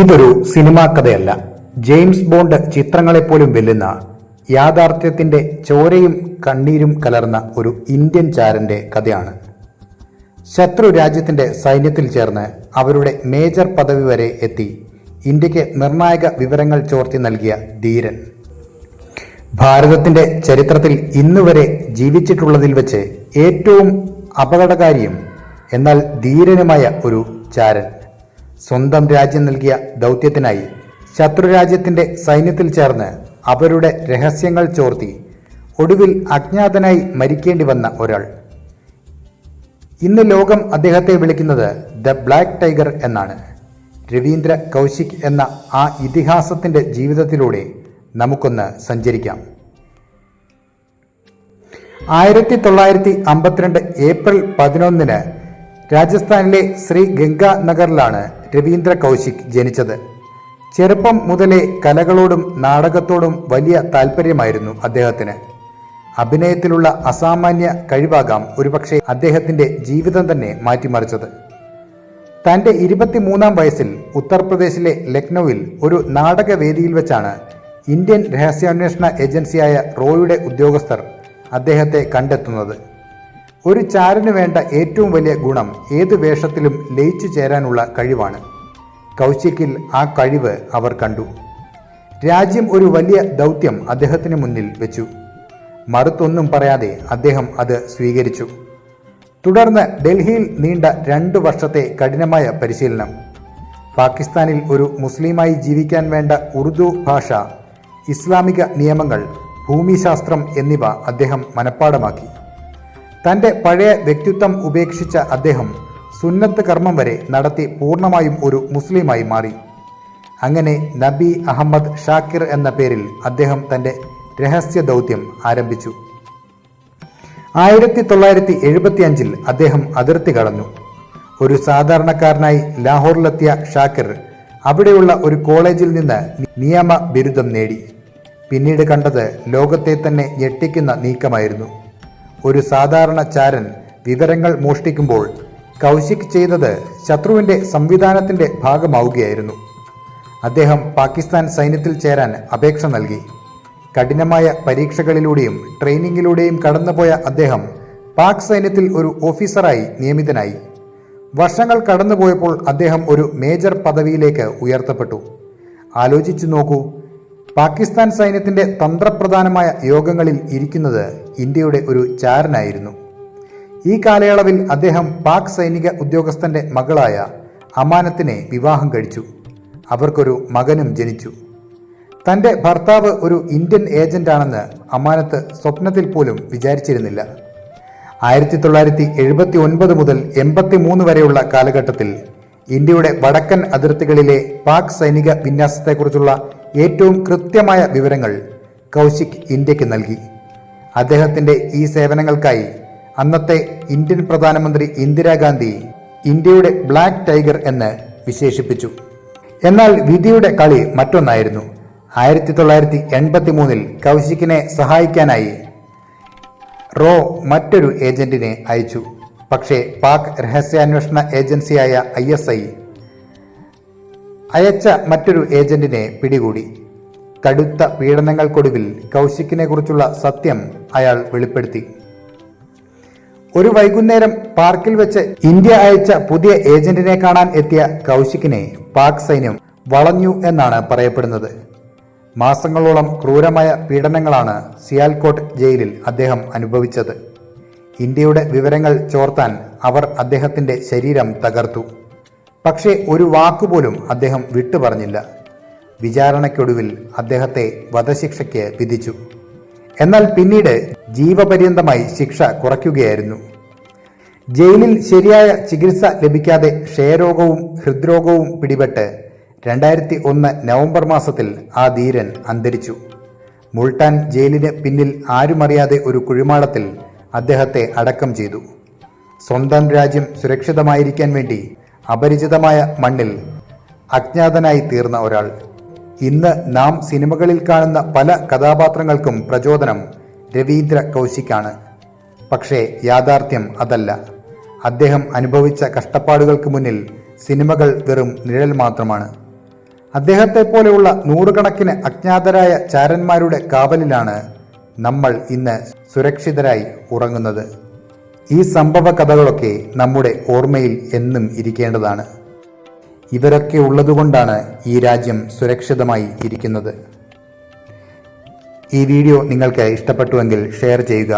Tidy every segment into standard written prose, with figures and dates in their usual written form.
ഇതൊരു സിനിമാ കഥയല്ല. James bond ചിത്രങ്ങളെപ്പോലും വെല്ലുന്ന യാഥാർത്ഥ്യത്തിന്റെ ചോരയും കണ്ണീരും കലർന്ന ഒരു ഇന്ത്യൻ ചാരന്റെ കഥയാണ്. ശത്രു രാജ്യത്തിന്റെ സൈന്യത്തിൽ ചേർന്ന് അവരുടെ മേജർ പദവി വരെ എത്തി ഇന്ത്യക്ക് നിർണായക വിവരങ്ങൾ ചോർത്തി നൽകിയ ധീരൻ. ഭാരതത്തിന്റെ ചരിത്രത്തിൽ ഇന്നുവരെ ജീവിച്ചിട്ടുള്ളതിൽ വെച്ച് ഏറ്റവും അപകടകാരിയും എന്നാൽ ധീരനുമായ ഒരു ചാരൻ. സ്വന്തം രാജ്യം നൽകിയ ദൗത്യത്തിനായി ശത്രുരാജ്യത്തിന്റെ സൈന്യത്തിൽ ചേർന്ന് അവരുടെ രഹസ്യങ്ങൾ ചോർത്തി ഒടുവിൽ അജ്ഞാതനായി മരിക്കേണ്ടി വന്ന ഒരാൾ. ഇന്ന് ലോകം അദ്ദേഹത്തെ വിളിക്കുന്നത് ദ ബ്ലാക്ക് ടൈഗർ എന്നാണ്. രവീന്ദ്ര കൗശിക് എന്ന ആ ഇതിഹാസത്തിന്റെ ജീവിതത്തിലൂടെ നമുക്കൊന്ന് സഞ്ചരിക്കാം. 1952 ഏപ്രിൽ 11 രാജസ്ഥാനിലെ ശ്രീ ഗംഗാനഗറിലാണ് രവീന്ദ്ര കൗശിക് ജനിച്ചത്. ചെറുപ്പം മുതലേ കലകളോടും നാടകത്തോടും വലിയ താല്പര്യമായിരുന്നു അദ്ദേഹത്തിന്. അഭിനയത്തിലുള്ള അസാമാന്യ കഴിവാകാം ഒരുപക്ഷെ അദ്ദേഹത്തിന്റെ ജീവിതം തന്നെ മാറ്റിമറിച്ചത്. തന്റെ 23-ാം വയസ്സിൽ ഉത്തർപ്രദേശിലെ ലക്നൌവിൽ ഒരു നാടകവേദിയിൽ വെച്ചാണ് ഇന്ത്യൻ രഹസ്യാന്വേഷണ ഏജൻസിയായ റോയുടെ ഉദ്യോഗസ്ഥർ അദ്ദേഹത്തെ കണ്ടെത്തുന്നത്. ഒരു ചാരന് വേണ്ട ഏറ്റവും വലിയ ഗുണം ഏതു വേഷത്തിലും ലയിച്ചു ചേരാനുള്ള കഴിവാണ്. കൗശിക്കിൽ ആ കഴിവ് അവർ കണ്ടു. രാജ്യം ഒരു വലിയ ദൗത്യം അദ്ദേഹത്തിന് മുന്നിൽ വെച്ചു. മറുത്തൊന്നും പറയാതെ അദ്ദേഹം അത് സ്വീകരിച്ചു. തുടർന്ന് ഡൽഹിയിൽ നീണ്ട 2 വർഷത്തെ കഠിനമായ പരിശീലനം. പാകിസ്ഥാനിൽ ഒരു മുസ്ലിമായി ജീവിക്കാൻ വേണ്ട ഉറുദു ഭാഷ, ഇസ്ലാമിക നിയമങ്ങൾ, ഭൂമിശാസ്ത്രം എന്നിവ അദ്ദേഹം മനഃപ്പാടമാക്കി. തൻ്റെ പഴയ വ്യക്തിത്വം ഉപേക്ഷിച്ച അദ്ദേഹം സുന്നത്ത് കർമ്മം വരെ നടത്തി പൂർണ്ണമായും ഒരു മുസ്ലിമായി മാറി. അങ്ങനെ നബി അഹമ്മദ് ഷാക്കിർ എന്ന പേരിൽ അദ്ദേഹം തൻ്റെ രഹസ്യ ദൗത്യം ആരംഭിച്ചു. 1975 അദ്ദേഹം അതിർത്തി കടന്നു. ഒരു സാധാരണക്കാരനായി ലാഹോറിലെത്തിയ ഷാക്കിർ അവിടെയുള്ള ഒരു കോളേജിൽ നിന്ന് നിയമ ബിരുദം നേടി. പിന്നീട് കണ്ടത് ലോകത്തെ തന്നെ ഞെട്ടിക്കുന്ന നീക്കമായിരുന്നു. ഒരു സാധാരണ ചാരൻ വിവരങ്ങൾ മോഷ്ടിക്കുമ്പോൾ കൗശിക് ചെയ്തത് ശത്രുവിൻ്റെ സംവിധാനത്തിൻ്റെ ഭാഗമാവുകയായിരുന്നു. അദ്ദേഹം പാകിസ്ഥാൻ സൈന്യത്തിൽ ചേരാൻ അപേക്ഷ നൽകി. കഠിനമായ പരീക്ഷകളിലൂടെയും ട്രെയിനിങ്ങിലൂടെയും കടന്നുപോയ അദ്ദേഹം പാക് സൈന്യത്തിൽ ഒരു ഓഫീസറായി നിയമിതനായി. വർഷങ്ങൾ കടന്നുപോയപ്പോൾ അദ്ദേഹം ഒരു മേജർ പദവിയിലേക്ക് ഉയർത്തപ്പെട്ടു. ആലോചിച്ചു നോക്കൂ, പാകിസ്ഥാൻ സൈന്യത്തിൻ്റെ തന്ത്രപ്രധാനമായ യോഗങ്ങളിൽ ഇരിക്കുന്നത് ഇന്ത്യയുടെ ഒരു ചാരനായിരുന്നു. ഈ കാലയളവിൽ അദ്ദേഹം പാക് സൈനിക ഉദ്യോഗസ്ഥന്റെ മകളായ അമാനത്തിനെ വിവാഹം കഴിച്ചു. അവർക്കൊരു മകനും ജനിച്ചു. തൻ്റെ ഭർത്താവ് ഒരു ഇന്ത്യൻ ഏജന്റാണെന്ന് അമാനത്ത് സ്വപ്നത്തിൽ പോലും വിചാരിച്ചിരുന്നില്ല. 1979 മുതൽ 83 വരെയുള്ള കാലഘട്ടത്തിൽ ഇന്ത്യയുടെ വടക്കൻ അതിർത്തികളിലെ പാക് സൈനിക വിന്യാസത്തെക്കുറിച്ചുള്ള ഏറ്റവും കൃത്യമായ വിവരങ്ങൾ കൗശിക് ഇന്ത്യക്ക് നൽകി. അദ്ദേഹത്തിൻ്റെ ഈ സേവനങ്ങൾക്കായി അന്നത്തെ ഇന്ത്യൻ പ്രധാനമന്ത്രി ഇന്ദിരാഗാന്ധി ഇന്ത്യയുടെ ബ്ലാക്ക് ടൈഗർ എന്ന് വിശേഷിപ്പിച്ചു. എന്നാൽ വിധിയുടെ കളി മറ്റൊന്നായിരുന്നു. 1983 കൗശിക്കിനെ സഹായിക്കാനായി റോ മറ്റൊരു ഏജന്റിനെ അയച്ചു. പക്ഷേ പാക് രഹസ്യാന്വേഷണ ഏജൻസിയായ ISI അയച്ച മറ്റൊരു ഏജന്റിനെ പിടികൂടി. കടുത്ത പീഡനങ്ങൾക്കൊടുവിൽ കൗശിക്കിനെ കുറിച്ചുള്ള സത്യം അയാൾ വെളിപ്പെടുത്തി. ഒരു വൈകുന്നേരം പാർക്കിൽ വെച്ച് ഇന്ത്യ അയച്ച പുതിയ ഏജന്റിനെ കാണാൻ എത്തിയ കൗശിക്കിനെ പാക് സൈന്യം വളഞ്ഞു എന്നാണ് പറയപ്പെടുന്നത്. മാസങ്ങളോളം ക്രൂരമായ പീഡനങ്ങളാണ് സിയാൽകോട്ട് ജയിലിൽ അദ്ദേഹം അനുഭവിച്ചത്. ഇന്ത്യയുടെ വിവരങ്ങൾ ചോർത്താൻ അവർ അദ്ദേഹത്തിൻ്റെ ശരീരം തകർത്തു. പക്ഷേ ഒരു വാക്കുപോലും അദ്ദേഹം വിട്ടുപറഞ്ഞില്ല. വിചാരണയ്ക്കൊടുവിൽ അദ്ദേഹത്തെ വധശിക്ഷയ്ക്ക് വിധിച്ചു. എന്നാൽ പിന്നീട് ജീവപര്യന്തമായി ശിക്ഷ കുറയ്ക്കുകയായിരുന്നു. ജയിലിൽ ശരിയായ ചികിത്സ ലഭിക്കാതെ ക്ഷയരോഗവും ഹൃദ്രോഗവും പിടിപെട്ട് 2001 നവംബർ മാസത്തിൽ ആ ധീരൻ അന്തരിച്ചു. മുൾട്ടാൻ ജയിലിന് പിന്നിൽ ആരുമറിയാതെ ഒരു കുഴിമാടത്തിൽ അദ്ദേഹത്തെ അടക്കം ചെയ്തു. സ്വന്തം രാജ്യം സുരക്ഷിതമായിരിക്കാൻ വേണ്ടി അപരിചിതമായ മണ്ണിൽ അജ്ഞാതനായി തീർന്ന ഒരാൾ. ഇന്ന് നാം സിനിമകളിൽ കാണുന്ന പല കഥാപാത്രങ്ങൾക്കും പ്രചോദനം രവീന്ദ്ര കൗശിക്കാണ്. പക്ഷേ യാഥാർത്ഥ്യം അതല്ല. അദ്ദേഹം അനുഭവിച്ച കഷ്ടപ്പാടുകൾക്ക് മുന്നിൽ സിനിമകൾ വെറും നിഴൽ മാത്രമാണ്. അദ്ദേഹത്തെ പോലെയുള്ള നൂറുകണക്കിന് അജ്ഞാതരായ ചാരന്മാരുടെ കാവലിലാണ് നമ്മൾ ഇന്ന് സുരക്ഷിതരായി ഉറങ്ങുന്നത്. ഈ സംഭവ കഥകളൊക്കെ നമ്മുടെ ഓർമ്മയിൽ എന്നും ഇരിക്കേണ്ടതാണ്. ഇവരൊക്കെ ഉള്ളതുകൊണ്ടാണ് ഈ രാജ്യം സുരക്ഷിതമായി ഇരിക്കുന്നത്. ഈ വീഡിയോ നിങ്ങൾക്ക് ഇഷ്ടപ്പെട്ടുവെങ്കിൽ ഷെയർ ചെയ്യുക.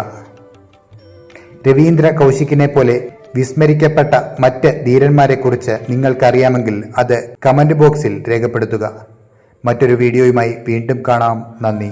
രവീന്ദ്ര കൗശിക്കിനെ പോലെ വിസ്മരിക്കപ്പെട്ട മറ്റ് ധീരന്മാരെക്കുറിച്ച് നിങ്ങൾക്കറിയാമെങ്കിൽ അത് കമന്റ് ബോക്സിൽ രേഖപ്പെടുത്തുക. മറ്റൊരു വീഡിയോയുമായി വീണ്ടും കാണാം. നന്ദി.